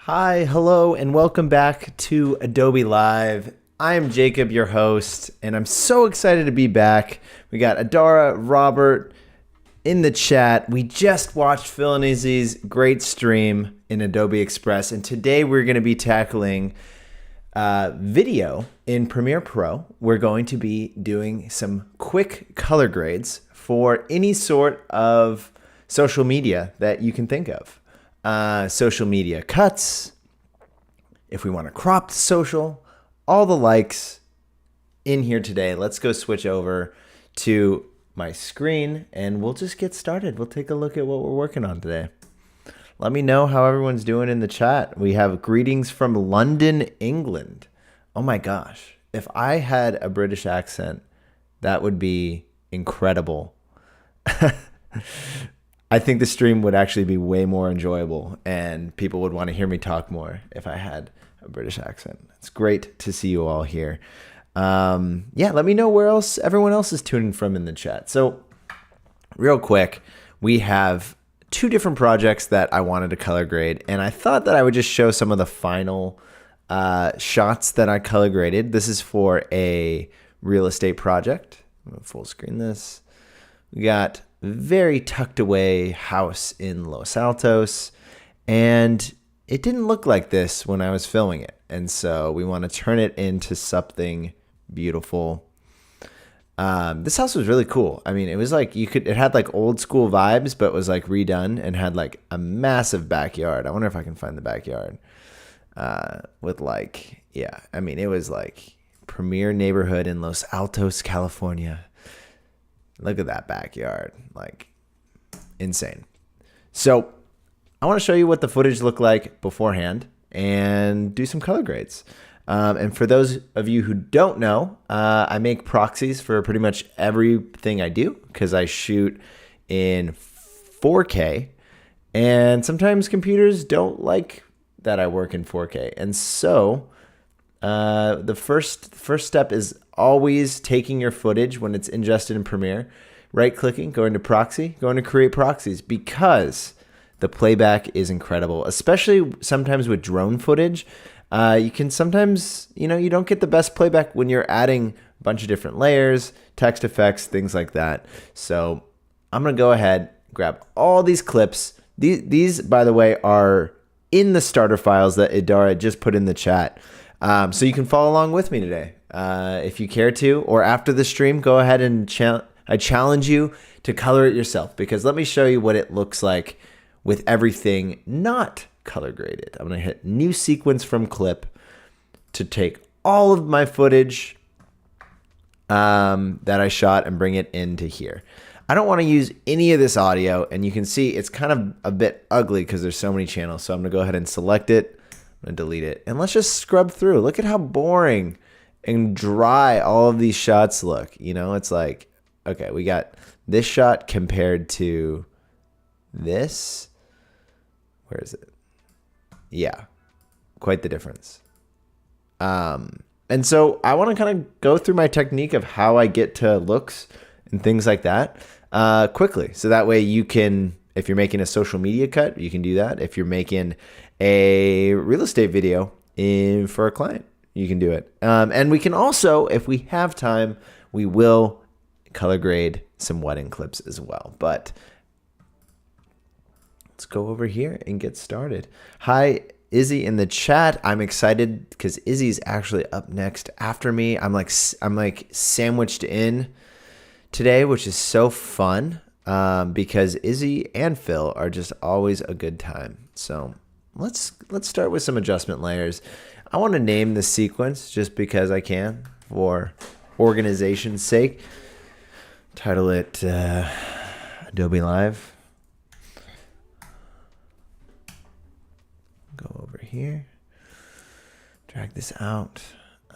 Hi, hello, and welcome back to Adobe Live. I am Jacob, your host, and I'm so excited to be back. We got Adara, Robert in the chat. We just watched Phil and Izzy's great stream in Adobe Express, and today we're going to be tackling video in Premiere Pro. We're going to be doing some quick color grades for any sort of social media that you can think of. Social media cuts, if we want to crop the social, all the likes in here today. Let's go switch over to my screen and we'll just get started. We'll take a look at what we're working on today. Let me know how everyone's doing in the chat. We have greetings from London, England. Oh my gosh. If I had a British accent, that would be incredible. I think the stream would actually be way more enjoyable and people would want to hear me talk more if I had a British accent. It's great to see you all here. Yeah, let me know where else everyone else is tuning from in the chat. So real quick, we have two different projects that I wanted to color grade, and I thought that I would just show some of the final shots that I color graded. This is for a real estate project. I'm gonna full screen this. We got very tucked away house in Los Altos, and it didn't look like this when I was filming it, and so we want to turn it into something beautiful. This house was really cool. I mean, it was like it had like old school vibes, but was like redone and had like a massive backyard. I wonder if I can find the backyard with like, yeah, I mean, it was like premier neighborhood in Los Altos, California. Look at that backyard, like insane. So I want to show you what the footage looked like beforehand and do some color grades. And for those of you who don't know, I make proxies for pretty much everything I do because I shoot in 4K, and sometimes computers don't like that I work in 4K. And so the first step is always taking your footage when it's ingested in Premiere, right-clicking, going to proxy, going to create proxies, because the playback is incredible, especially sometimes with drone footage. You can sometimes, you don't get the best playback when you're adding a bunch of different layers, text effects, things like that. So I'm going to go ahead, grab all these clips. These, by the way, are in the starter files that Idara just put in the chat. So you can follow along with me today if you care to, or after the stream, go ahead and I challenge you to color it yourself, because let me show you what it looks like with everything not color graded. I'm going to hit new sequence from clip to take all of my footage that I shot and bring it into here. I don't want to use any of this audio, and you can see it's kind of a bit ugly because there's so many channels. So I'm going to go ahead and select it. I'm going to delete it, and let's just scrub through. Look at how boring and dry all of these shots look. It's like, okay, we got this shot compared to this. Where is it? Yeah, quite the difference. And so I want to kind of go through my technique of how I get to looks and things like that quickly. So that way you can, if you're making a social media cut, you can do that. If you're making a real estate video for a client, you can do it. And we can also, if we have time, we will color grade some wedding clips as well. But let's go over here and get started. Hi, Izzy in the chat. I'm excited because Izzy's actually up next after me. I'm like sandwiched in today, which is so fun because Izzy and Phil are just always a good time. So let's start with some adjustment layers. I want to name the sequence just because I can for organization's sake. Title it Adobe Live. Go over here, drag this out,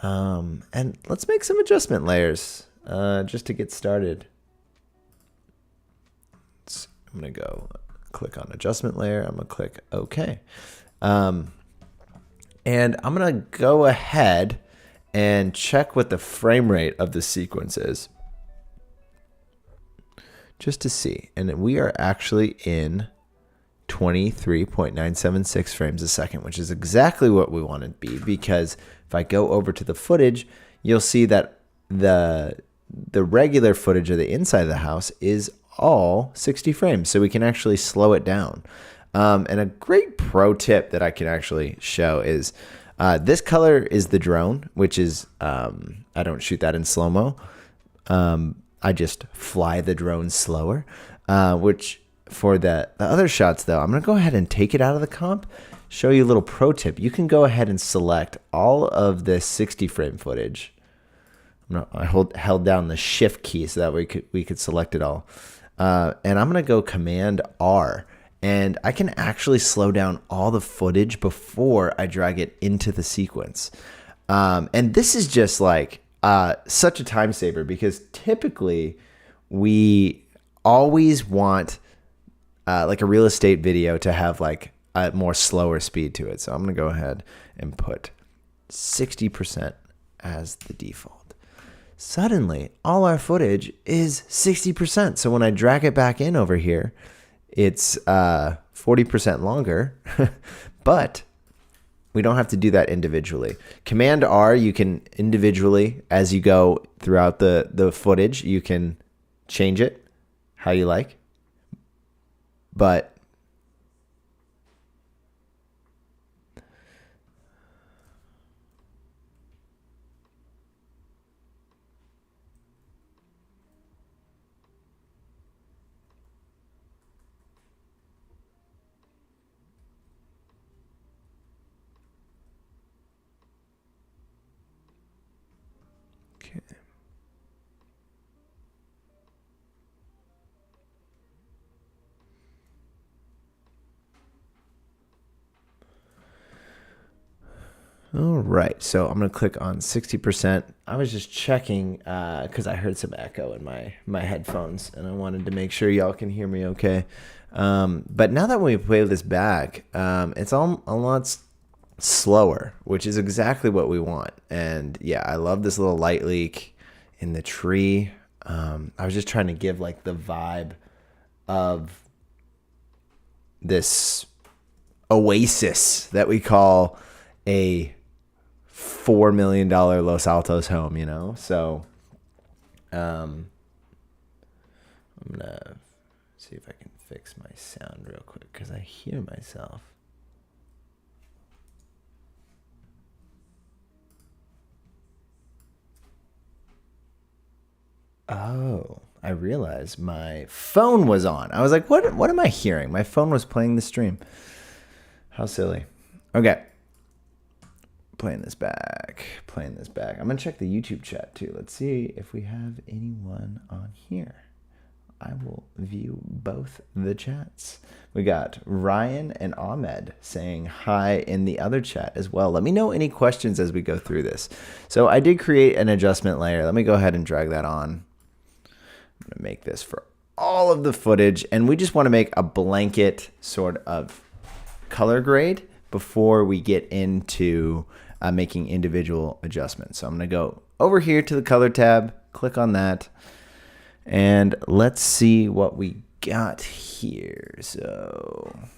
and let's make some adjustment layers just to get started. I'm going to go click on adjustment layer. I'm going to click OK. And I'm going to go ahead and check what the frame rate of the sequence is just to see. And we are actually in 23.976 frames a second, which is exactly what we want it to be, because if I go over to the footage, you'll see that the regular footage of the inside of the house is all 60 frames, so we can actually slow it down. And a great pro tip that I can actually show is this color is the drone, which is, I don't shoot that in slow-mo. I just fly the drone slower, which for the other shots, though, I'm going to go ahead and take it out of the comp, show you a little pro tip. You can go ahead and select all of this 60 frame footage. I held down the shift key so that we could select it all. And I'm going to go Command R, and I can actually slow down all the footage before I drag it into the sequence. And this is just like such a time saver, because typically we always want like a real estate video to have like a more slower speed to it. So I'm going to go ahead and put 60% as the default. Suddenly, all our footage is 60%. So when I drag it back in over here, it's 40% longer, but we don't have to do that individually. Command R, you can individually, as you go throughout the footage, you can change it how you like. But okay. All right, so I'm going to click on 60%. I was just checking because I heard some echo in my headphones, and I wanted to make sure y'all can hear me okay. But now that we play this back, it's all a lot slower, which is exactly what we want. And yeah, I love this little light leak in the tree. I was just trying to give like the vibe of this oasis that we call a $4 million Los Altos home, you know? So I'm gonna see if I can fix my sound real quick, because I hear myself. Oh, I realized my phone was on. I was like, what am I hearing? My phone was playing the stream. How silly. Okay. Playing this back. I'm going to check the YouTube chat too. Let's see if we have anyone on here. I will view both the chats. We got Ryan and Ahmed saying hi in the other chat as well. Let me know any questions as we go through this. So I did create an adjustment layer. Let me go ahead and drag that on. I'm going to make this for all of the footage, and we just want to make a blanket sort of color grade before we get into making individual adjustments. So I'm going to go over here to the color tab, click on that, and let's see what we got here. So I'm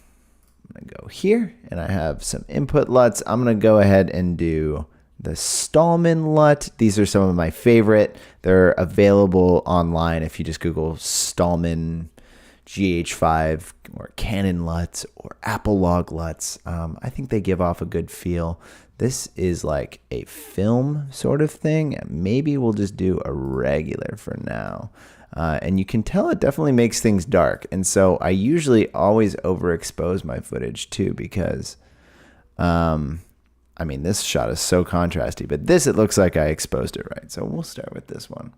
going to go here, and I have some input LUTs. I'm going to go ahead and do the Stallman LUT. These are some of my favorite. They're available online if you just Google Stallman GH5 or Canon LUTs or Apple Log LUTs. I think they give off a good feel. This is like a film sort of thing. Maybe we'll just do a regular for now. And you can tell it definitely makes things dark. And so I usually always overexpose my footage too, because, I mean, this shot is so contrasty, but this, it looks like I exposed it right. So we'll start with this one.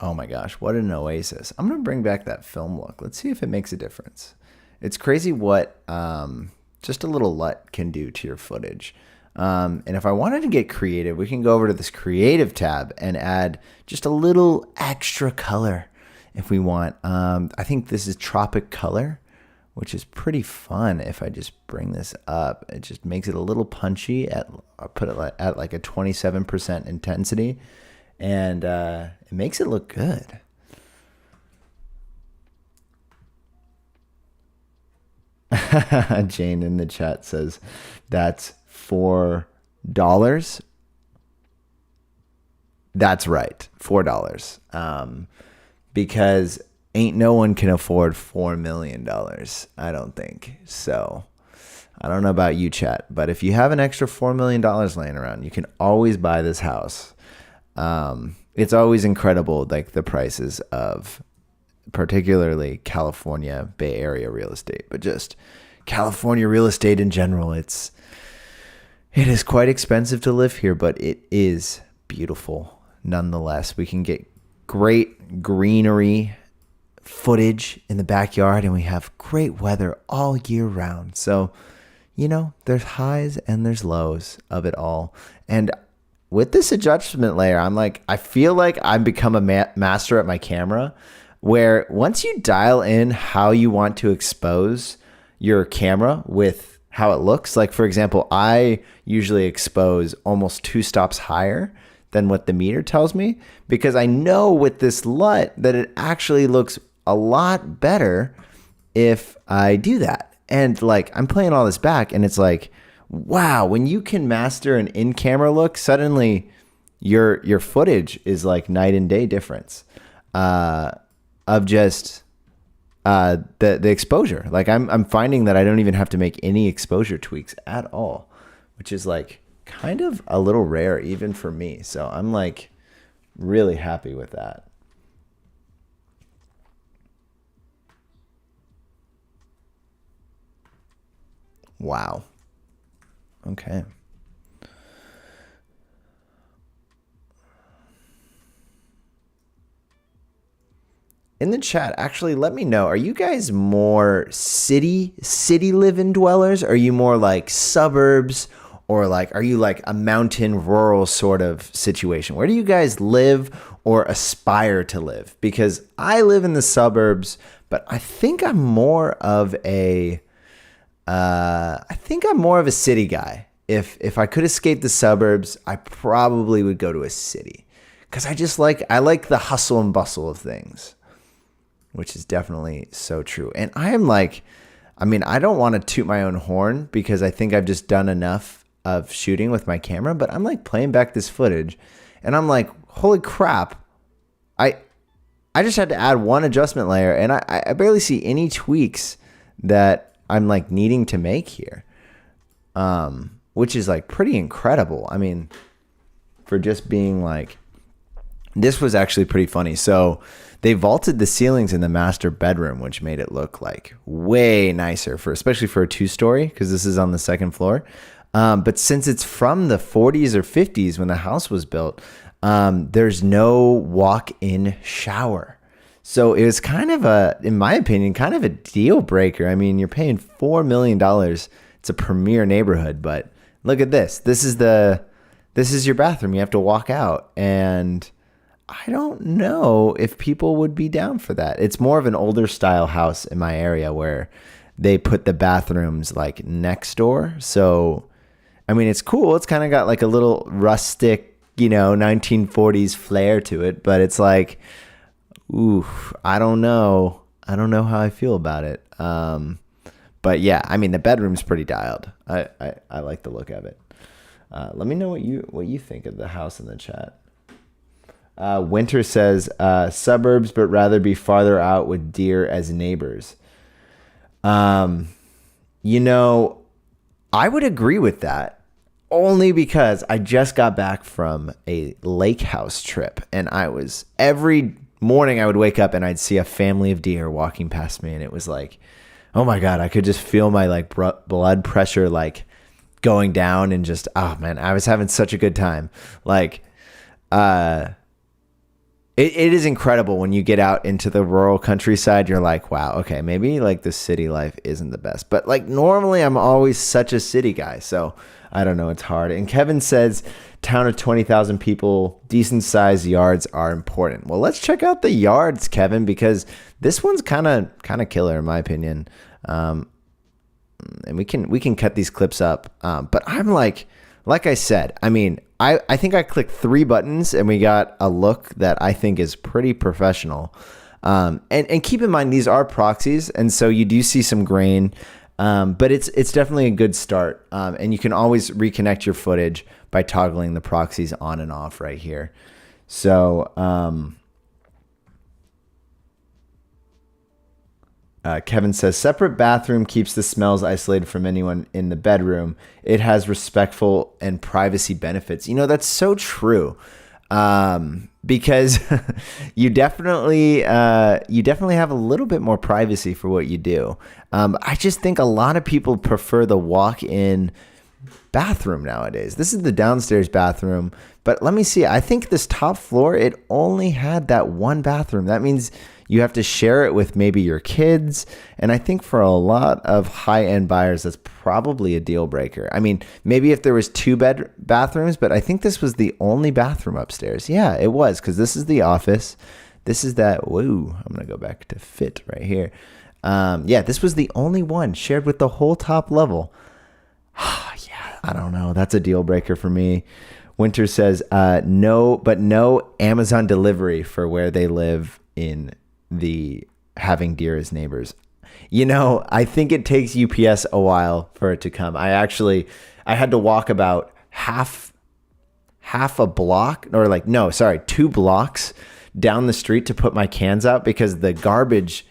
Oh my gosh, what an oasis. I'm going to bring back that film look. Let's see if it makes a difference. It's crazy what just a little LUT can do to your footage. And if I wanted to get creative, we can go over to this creative tab and add just a little extra color if we want. I think this is Tropic Color, which is pretty fun. If I just bring this up, it just makes it a little punchy. I'll put it at like a 27% intensity, and it makes it look good. Jane in the chat says that's $4. That's right, $4. Because ain't no one can afford $4 million, I don't think. So I don't know about you, chat, but if you have an extra $4 million laying around, you can always buy this house. It's always incredible, like the prices of particularly California Bay Area real estate, but just California real estate in general. It is quite expensive to live here, but it is beautiful nonetheless. We can get great greenery footage in the backyard, and we have great weather all year round. So, there's highs and there's lows of it all. And with this adjustment layer, I feel like I've become a master at my camera, where once you dial in how you want to expose your camera with how it looks, like for example, I usually expose almost 2 stops higher than what the meter tells me, because I know with this LUT that it actually looks a lot better if I do that. And like, I'm playing all this back and it's like, wow, when you can master an in-camera look, suddenly your footage is like night and day difference of just the exposure. Like I'm finding that I don't even have to make any exposure tweaks at all, which is like kind of a little rare even for me. So I'm like really happy with that. Wow. Okay. In the chat, actually, let me know. Are you guys more city live-in dwellers? Are you more like suburbs, or like are you like a mountain rural sort of situation? Where do you guys live or aspire to live? Because I live in the suburbs, but I think I'm more of a city guy. If I could escape the suburbs, I probably would go to a city, because I like the hustle and bustle of things, which is definitely so true. And I don't want to toot my own horn, because I think I've just done enough of shooting with my camera, but I'm like playing back this footage and I'm like, holy crap. I just had to add one adjustment layer, and I barely see any tweaks that I'm like needing to make here. Which is like pretty incredible. I mean, for just being like, this was actually pretty funny. So they vaulted the ceilings in the master bedroom, which made it look like way nicer especially for a 2-story, because this is on the 2nd floor. But since it's from the 40s or 50s when the house was built, there's no walk-in shower. So it was kind of in my opinion, kind of a deal breaker. I mean, you're paying $4 million. It's a premier neighborhood, but look at this. This is your bathroom. You have to walk out, and I don't know if people would be down for that. It's more of an older style house in my area where they put the bathrooms like next door. So, I mean, it's cool. It's kind of got like a little rustic, 1940s flair to it, but it's like, ooh, I don't know. I don't know how I feel about it. But yeah, I mean, the bedroom's pretty dialed. I like the look of it. Let me know what you think of the house in the chat. Winter says suburbs, but rather be farther out with deer as neighbors. I would agree with that, only because I just got back from a lake house trip, and every morning I would wake up and I'd see a family of deer walking past me, and it was like, oh my God, I could just feel my like blood pressure like going down, and just, oh man, I was having such a good time. Like, it is incredible when you get out into the rural countryside. You're like, wow, okay, maybe like the city life isn't the best, but like normally I'm always such a city guy. So I don't know, it's hard. And Kevin says, town of 20,000 people, decent sized yards are important. Well, let's check out the yards, Kevin, because this one's kind of killer in my opinion. And we can cut these clips up. But I'm like I said, I mean, I think I clicked 3 buttons and we got a look that I think is pretty professional. And keep in mind, these are proxies, and so you do see some grain. But it's definitely a good start. And you can always reconnect your footage by toggling the proxies on and off right here. So Kevin says, separate bathroom keeps the smells isolated from anyone in the bedroom. It has respectful and privacy benefits. You know, that's so true. Because you definitely have a little bit more privacy for what you do. I just think a lot of people prefer the walk-in bathroom nowadays. This is the downstairs bathroom, but let me see. I think this top floor, it only had that one bathroom. That means you have to share it with maybe your kids. And I think for a lot of high-end buyers, that's probably a deal breaker. I mean, maybe if there was two bathrooms, but I think this was the only bathroom upstairs. Yeah, it was, because this is the office. This is that, whoa, I'm going to go back to fit right here. Yeah, this was the only one shared with the whole top level. Yeah, I don't know. That's a deal breaker for me. Winter says, no Amazon delivery for where they live in the having deer as neighbors. You know, I think it takes UPS a while for it to come. I had to walk about half a block, or 2 blocks down the street to put my cans out because the garbage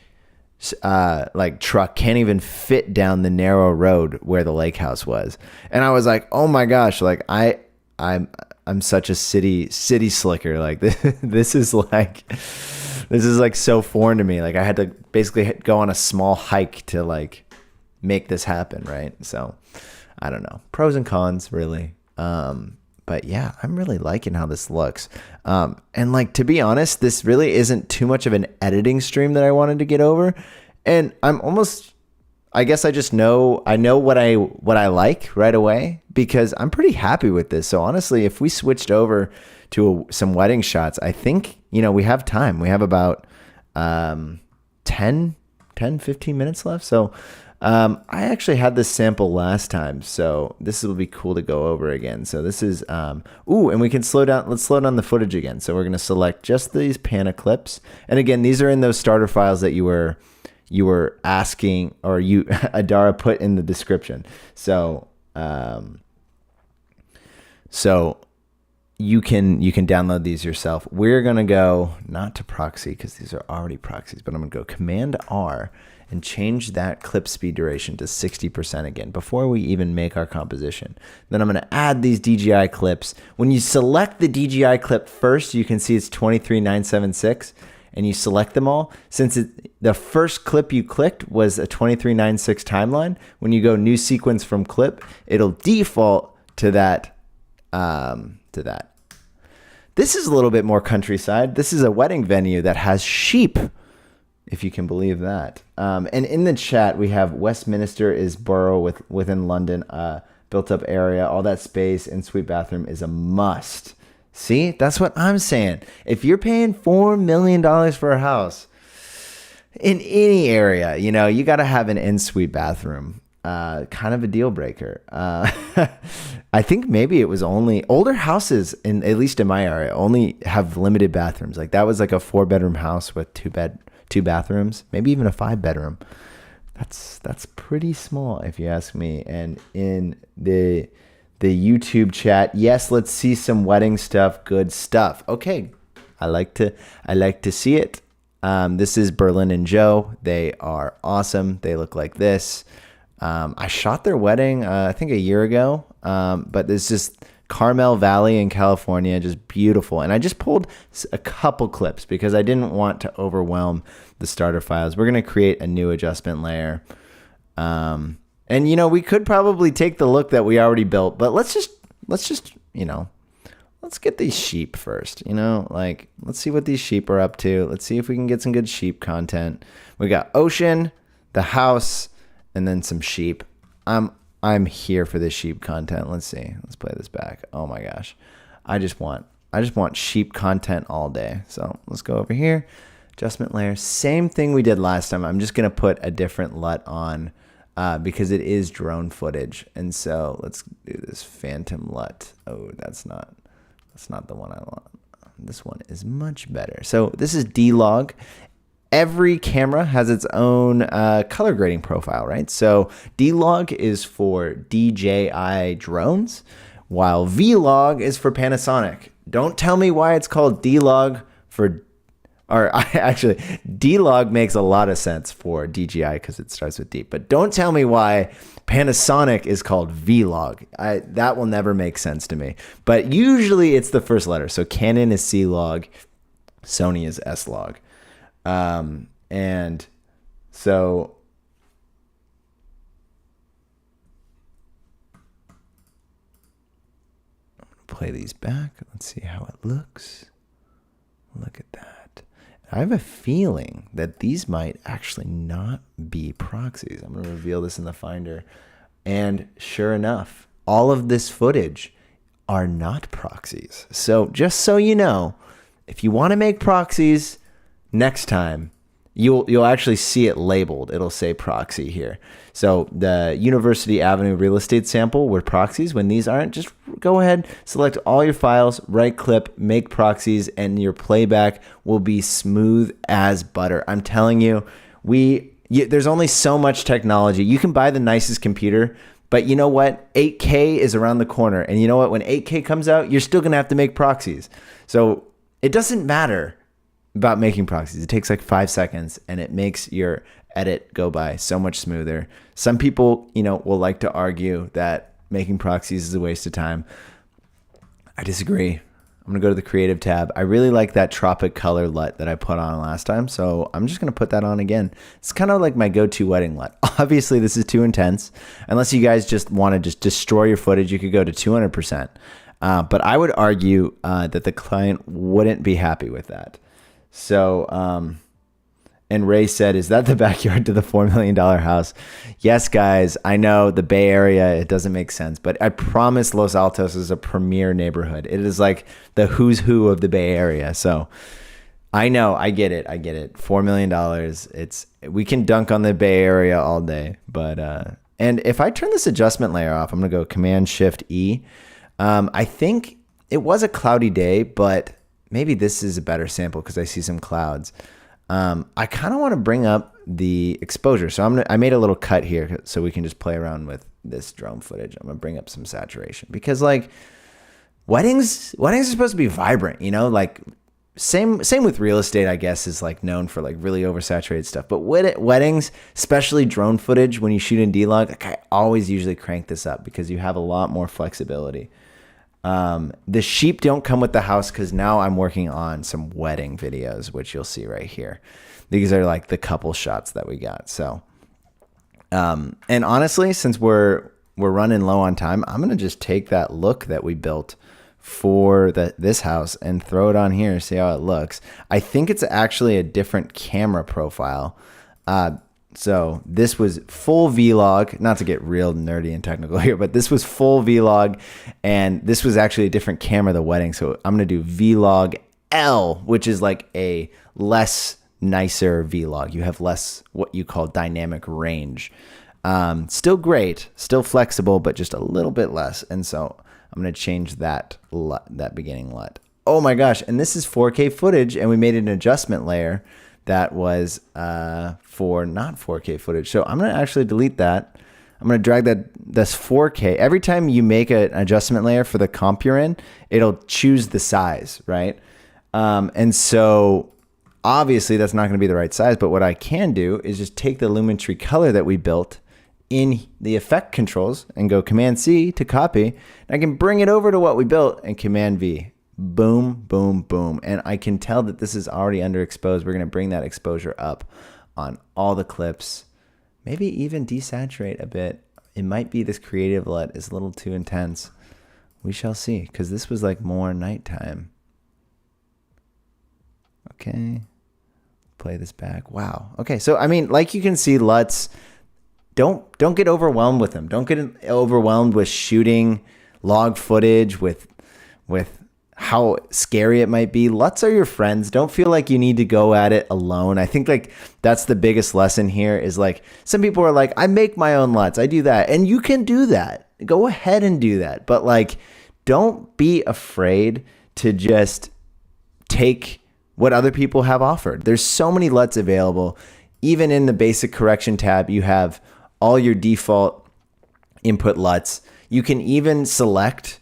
truck can't even fit down the narrow road where the lake house was. And I was like, oh my gosh, like I'm such a city slicker. Like this is like so foreign to me. Like I had to basically go on a small hike to like make this happen, right? So I don't know, pros and cons really. But yeah, I'm really liking how this looks. And like, to be honest, this really isn't too much of an editing stream that I wanted to get over. And I guess I just know what I like right away because I'm pretty happy with this. So honestly, if we switched over to some wedding shots, I think, we have time. We have about 10, 15 minutes left. So I actually had this sample last time, so this will be cool to go over again. So this is, and we can slow down. Let's slow down the footage again. So we're going to select just these Pana clips. And again, these are in those starter files that you were asking, or Adara put in the description. So, you can download these yourself. We're going to go not to proxy because these are already proxies, but I'm going to go Command R and change that clip speed duration to 60% again before we even make our composition. Then I'm going to add these DJI clips. When you select the DJI clip first, you can see it's 23976 and you select them all. Since the first clip you clicked was a 23996 timeline, when you go new sequence from clip, it'll default to that. This is a little bit more countryside. This is a wedding venue that has sheep, if you can believe that. And in the chat, we have Westminster is borough within London, built up area, all that space, and suite bathroom is a must. See, that's what I'm saying. If you're paying $4 million for a house in any area, you got to have an in-suite bathroom. Kind of a deal breaker. I think maybe it was only older houses, at least in my area, only have limited bathrooms. Like that was like a 4-bedroom house with two bathrooms, maybe even a 5-bedroom. That's pretty small if you ask me. And in the YouTube chat, yes, let's see some wedding stuff, good stuff. Okay, I like to see it. This is Berlin and Joe. They are awesome. They look like this. I shot their wedding, I think a year ago, but there's just Carmel Valley in California, just beautiful. And I just pulled a couple clips because I didn't want to overwhelm the starter files. We're going to create a new adjustment layer. And we could probably take the look that we already built, but let's just, let's get these sheep first, let's see what these sheep are up to. Let's see if we can get some good sheep content. We got ocean, the house, and then some sheep. I'm here for this sheep content. Let's see. Let's play this back. Oh my gosh. I just want sheep content all day. So let's go over here. Adjustment layer. Same thing we did last time. I'm just going to put a different LUT on because it is drone footage. And so let's do this phantom LUT. Oh, that's not the one I want. This one is much better. So this is D-Log. every camera has its own color grading profile, right? So D-Log is for DJI drones, while V-Log is for Panasonic. Don't tell me why it's called D-Log for, or actually, D-Log makes a lot of sense for DJI because it starts with D. But don't tell me why Panasonic is called V-Log. That will never make sense to me. But usually it's the first letter. So Canon is C-Log, Sony is S-Log. And so I'm going to play these back. Let's see how it looks. Look at that. I have a feeling that these might actually not be proxies. I'm going to reveal this in the Finder. And sure enough, all of this footage are not proxies. So just so you know, if you want to make proxies next time, you'll actually see it labeled. It'll say proxy here. So the University Avenue real estate sample were proxies. When these aren't, just go ahead, select all your files, right click, make proxies, and your playback will be smooth as butter. I'm telling you, there's only so much technology. You can buy the nicest computer, but you know what? 8K is around the corner. And you know what? When 8K comes out, you're still going to have to make proxies. So it doesn't matter about making proxies. It takes like 5 seconds and it makes your edit go by so much smoother. Some people, will like to argue that making proxies is a waste of time. I disagree. I'm going to go to the creative tab. I really like that tropic color LUT that I put on last time. So I'm just going to put that on again. It's kind of like my go-to wedding LUT. Obviously this is too intense. Unless you guys just want to just destroy your footage, you could go to 200%. But I would argue that the client wouldn't be happy with that. So, and Ray said, is that the backyard to the $4 million house? Yes, guys, I know the Bay Area, it doesn't make sense, but I promise Los Altos is a premier neighborhood. It is like the who's who of the Bay Area. So I know, I get it. $4 million. We can dunk on the Bay Area all day, but, and if I turn this adjustment layer off, I'm going to go Command-Shift-E. I think it was a cloudy day, but maybe this is a better sample because I see some clouds. I kind of want to bring up the exposure. So I made a little cut here so we can just play around with this drone footage. I'm going to bring up some saturation because like weddings are supposed to be vibrant, like same with real estate, I guess, is like known for like really oversaturated stuff. But weddings, especially drone footage, when you shoot in D-Log, like I always usually crank this up because you have a lot more flexibility. The sheep don't come with the house because now I'm working on some wedding videos, which you'll see right here. These are like the couple shots that we got. So, and honestly, since we're running low on time, I'm going to just take that look that we built for this house and throw it on here, see how it looks. I think it's actually a different camera profile. So this was full vlog, not to get real nerdy and technical here, but this was full vlog, and this was actually a different camera, the wedding. So I'm going to do vlog L, which is like a less nicer vlog. You have less what you call dynamic range. Still great, still flexible, but just a little bit less. And so I'm going to change that beginning LUT. Oh my gosh. And this is 4K footage, and we made an adjustment layer that was for not 4K footage. So I'm going to actually delete that. I'm going to drag this 4K. Every time you make an adjustment layer for the comp you're in, it'll choose the size, right? And so obviously that's not going to be the right size, but what I can do is just take the Lumetri color that we built in the effect controls and go Command-C to copy. And I can bring it over to what we built and Command-V. Boom, boom, boom. And I can tell that this is already underexposed. We're going to bring that exposure up on all the clips. Maybe even desaturate a bit. It might be this creative LUT is a little too intense. We shall see, because this was like more nighttime. Okay. Play this back. Wow. Okay. So, I mean, like you can see, LUTs, don't get overwhelmed with them. Don't get overwhelmed with shooting log footage with how scary it might be. LUTs are your friends. Don't feel like you need to go at it alone. I think like that's the biggest lesson here is like some people are like, I make my own LUTs. I do that. And you can do that. Go ahead and do that. But like, don't be afraid to just take what other people have offered. There's so many LUTs available. Even in the basic correction tab, you have all your default input LUTs. You can even select,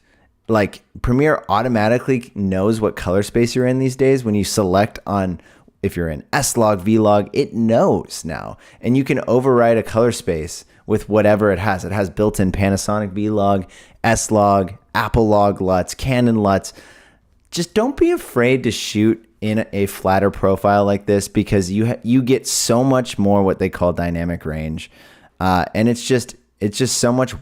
like Premiere automatically knows what color space you're in these days. When you select on, if you're in S-Log, V-Log, it knows now. And you can override a color space with whatever it has. It has built-in Panasonic V-Log, S-Log, Apple Log LUTs, Canon LUTs. Just don't be afraid to shoot in a flatter profile like this, because you get so much more what they call dynamic range. And it's just so much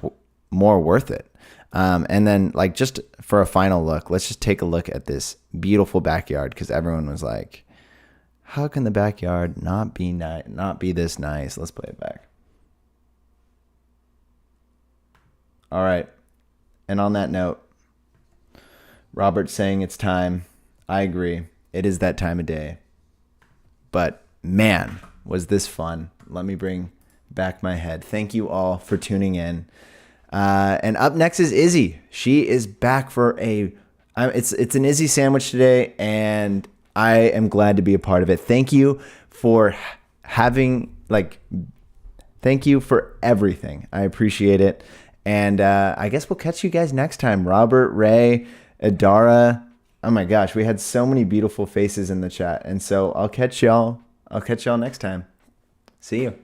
more worth it. And then, like, just for a final look, let's just take a look at this beautiful backyard, because everyone was like, how can the backyard not be this nice? Let's play it back. All right. And on that note, Robert's saying it's time. I agree. It is that time of day. But man, was this fun. Let me bring back my head. Thank you all for tuning in. And up next is Izzy. She is back for it's an Izzy sandwich today, and I am glad to be a part of it. Thank you for thank you for everything. I appreciate it. And I guess we'll catch you guys next time. Robert, Ray, Adara. Oh my gosh, we had so many beautiful faces in the chat. And so I'll catch y'all next time. See you.